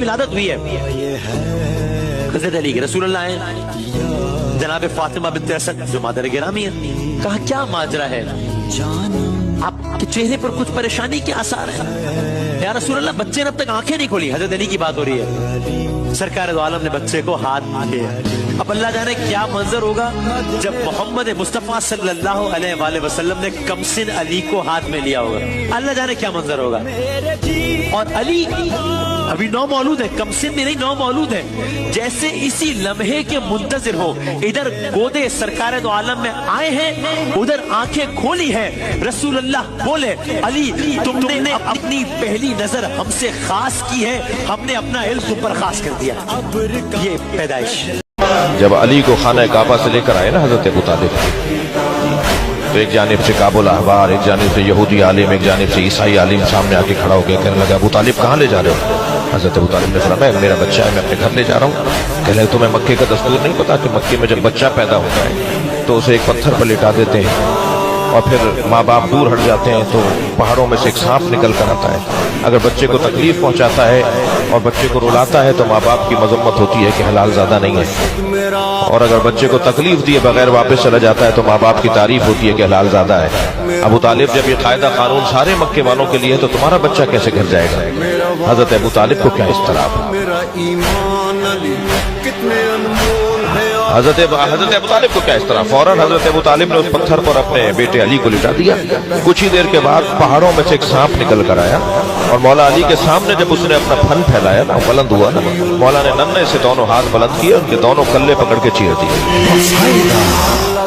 विलादत हुई है। हज़रत अली रसूलुल्लाह हैं, जनाब फातिमा बिन्त असद जो मादर गिरामी है। कहा क्या माजरा है, आपके चेहरे पर कुछ परेशानी के आसार है। या रसूलुल्लाह बच्चे ने अब तक आंखें नहीं खोली। हज़रत अली की बात हो रही है। सरकार दो आलम ने बच्चे को हाथ दिया। अब अल्लाह जाने क्या मंजर होगा जब मोहम्मद मुस्तफ़ा सल्लल्लाहु अलैहि वसल्लम ने कमसिन अली को हाथ में लिया होगा। अल्लाह जाने क्या मंजर होगा। और अली अभी नौ मौलूद है, कमसिन में नहीं नौ मौलूद है। जैसे इसी लम्हे के मुंतजिर हो, इधर गोदे सरकार दो आलम में आए हैं, उधर आंखें खोली है। रसूलुल्लाह बोले अली तुमने अपनी पहली नजर हमसे खास की है, हमने अपना इल्म तुम पर खास कर दिया। ये पैदाइश। जब अली को खाना काबा से लेकर आए ना हजरत अबू तालिब, तो एक जानिब से काबुल अहबार, एक जानिब से यहूदी आलिम, एक जानिब से ईसाई आलिम सामने आके खड़ा हो गया। कहने लगा अबू तालिब कहाँ ले जा रहे हो। हजरत अबू तालिब ने फरमाया मेरा बच्चा है, मैं अपने घर ले जा रहा हूँ। कहने लगे तुम्हें मक्के का दस्तूर नहीं पता कि मक्के में जब बच्चा पैदा होता है तो उसे एक पत्थर पर लिटा देते हैं, और फिर माँ बाप दूर हट जाते हैं तो पहाड़ों में से एक सांप निकल कर आता है। अगर बच्चे को तकलीफ पहुंचाता है और बच्चे को रुलाता है तो माँ बाप की मजम्मत होती है कि हलाल ज़्यादा नहीं है, और अगर बच्चे को तकलीफ दिए बगैर वापस चला जाता है तो माँ बाप की तारीफ होती है कि हलाल ज़्यादा है। अबू तालिब जब ये कायदा कानून सारे मक्के वालों के लिए है तो तुम्हारा बच्चा कैसे घर जाएगा। हजरत अबू तालिब को क्या इस्तराब। हजरत अबू तालिब को क्या इस तरह। फौरन हजरत अबू तालिब ने उस पत्थर पर अपने बेटे अली को लिटा दिया। कुछ ही देर के बाद पहाड़ों में से एक सांप निकल कर आया, और मौला अली के सामने जब उसने अपना फन फैलाया ना, बुलंद हुआ ना, मौला ने नन्हे से दोनों हाथ बुलंद किए, उनके दोनों कल्ले पकड़ के चीर दिए।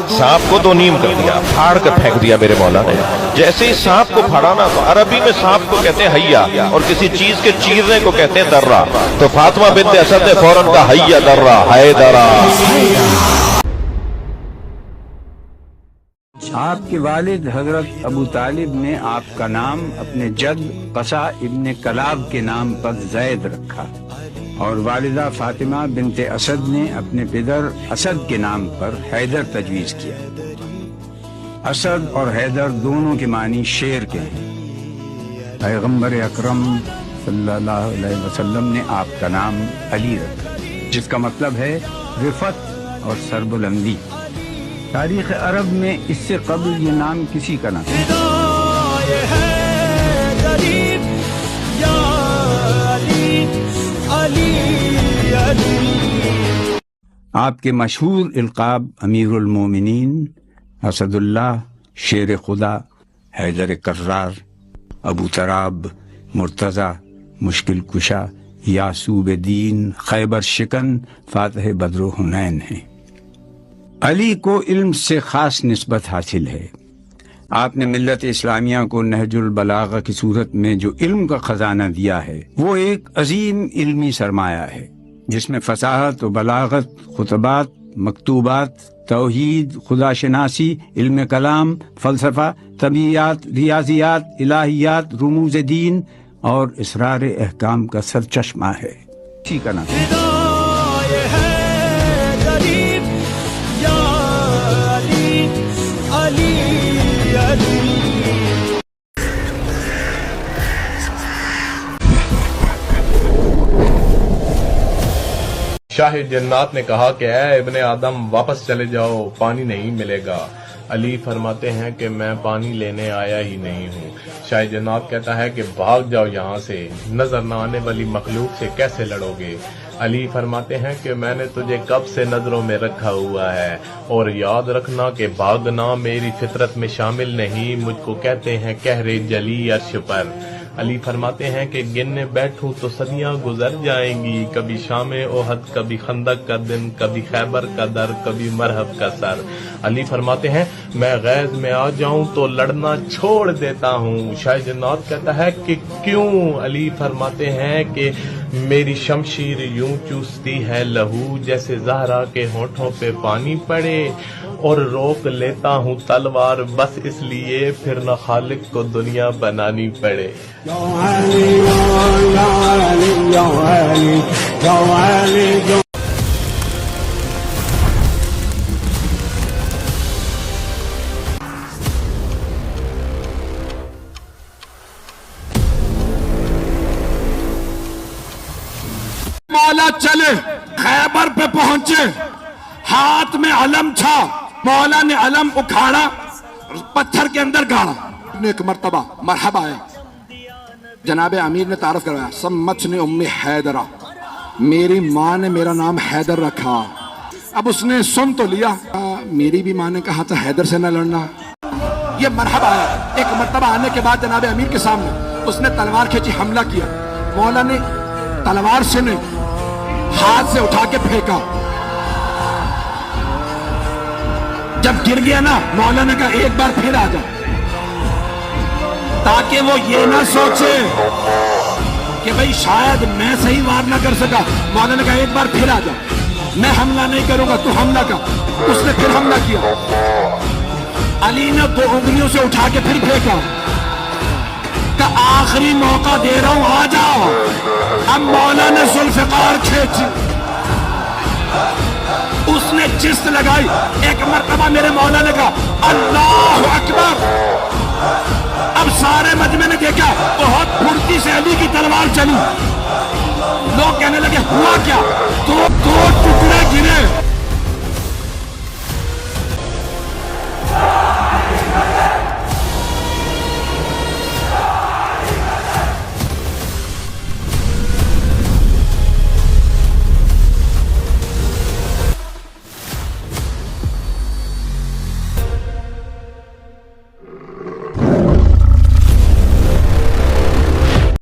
सांप को दो नीम कर दिया, फाड़ कर फेंक दिया मेरे मौला ने। जैसे ही सांप को फाड़ा ना, तो अरबी में सांप को कहते हैं हैया, और किसी चीज के चीरने को कहते हैं दर्रा। तो फातिमा बिन्त असद ने फौरन कहा हैया दर्रा, है दर्रा। आपके वालिद हजरत अबू तालिब ने आपका नाम अपने जद कसा इब्ने कलाब के नाम पर जैद रखा, और वालिदा फातिमा बिन्ते असद ने अपने पिदर असद के नाम पर हैदर तजवीज किया। असद और हैदर दोनों के मानी शेर के हैं। पैगम्बर अकरम सल्लल्लाहु अलैहि वसल्लम ने आपका नाम अली रखा, जिसका मतलब है रिफत और सरबुलंदी। तारीख अरब में इससे कबल ये नाम किसी का ना था। आपके मशहूर इल्काब अमीरुल मोमिनीन, असदुल्लाह, शेर खुदा, हैदर कर्रार, अबू तराब, मुर्तज़ा, मुश्किल कुशा, यासूब दीन, खैबर शिकन, फातह बद्र हुनैन हैं। अली को इल्म से खास निस्बत हासिल है। आपने मिल्लत इस्लामिया को नहजुल बलागा की सूरत में जो इल्म का खजाना दिया है वो एक अजीम इल्मी सरमाया है, जिसमें फसाहत व बलागत, खुतबात, मकतूबात, तौहीद, खुदाशनासी, इल्म कलाम, फलसफा, तबीयात, रियाजियात, इलाहियात, रुमूज दीन और इसरार अहकाम का सरचश्मा है। इसी का नाम शाह जन्नात ने कहा कि ऐ इब्ने आदम वापस चले जाओ, पानी नहीं मिलेगा। अली फरमाते हैं कि मैं पानी लेने आया ही नहीं हूँ। शाह जन्नात कहता है कि भाग जाओ यहाँ से, नजर न आने वाली मखलूक से कैसे लड़ोगे। अली फरमाते हैं कि मैंने तुझे कब से नजरों में रखा हुआ है, और याद रखना कि भागना मेरी फितरत में शामिल नहीं, मुझको कहते हैं कहरे जली अर्श पर। अली फरमाते हैं कि गिनने बैठूं तो सदियां गुजर जाएंगी, कभी शामे ओहद, कभी खंदक का दिन, कभी खैबर का दर, कभी मरहब का सर। अली फरमाते हैं मैं गैज में आ जाऊं तो लड़ना छोड़ देता हूँ। शाह जन्नात कहता है कि क्यों। अली फरमाते हैं कि मेरी शमशीर यूं चूसती है लहू, जैसे ज़हरा के होठों पे पानी पड़े, और रोक लेता हूँ तलवार बस इसलिए फिर न खालिक को दुनिया बनानी पड़े। مولا چلے خیبر پہ پہنچے, ہاتھ میں علم تھا, مولا نے علم اکھاڑا, پتھر کے اندر گاڑا. ایک مرتبہ مرحبا ہے, جناب امیر نے تعارف کروایا, سمتنی امی حیدرہ, میری ماں نے میرا نام حیدر رکھا. اب اس نے سن تو لیا, میری بھی ماں نے کہا تھا حیدر سے نہ لڑنا. یہ مرحبا ہے. ایک مرتبہ آنے کے بعد جناب امیر کے سامنے اس نے تلوار کھینچی, حملہ کیا. مولا نے تلوار سے نہیں, ہاتھ سے اٹھا کے پھینکا. جب گر گیا نا, مولا نے کہا ایک بار پھر آ جا, تاکہ وہ یہ نہ سوچے کہ بھئی شاید میں صحیح وار نہ کر سکا. مولا نے کہا ایک بار پھر آ جا, میں حملہ نہیں کروں گا, تو حملہ کر. اس نے پھر حملہ کیا. علی نے 2 انگلیوں سے اٹھا کے پھر پھینکا, کہ آخری موقع دے رہا ہوں, آ جاؤ. اب مولا نے ذوالفقار کھینچی, اس نے چست لگائی. ایک مرتبہ میرے مولا نے کہا اللہ اکبر. اب سارے مجمع نے دیکھا بہت پھرتی سے علی کی تلوار چلی. لوگ کہنے لگے ہوا کیا؟ 2 ٹکڑے گرے.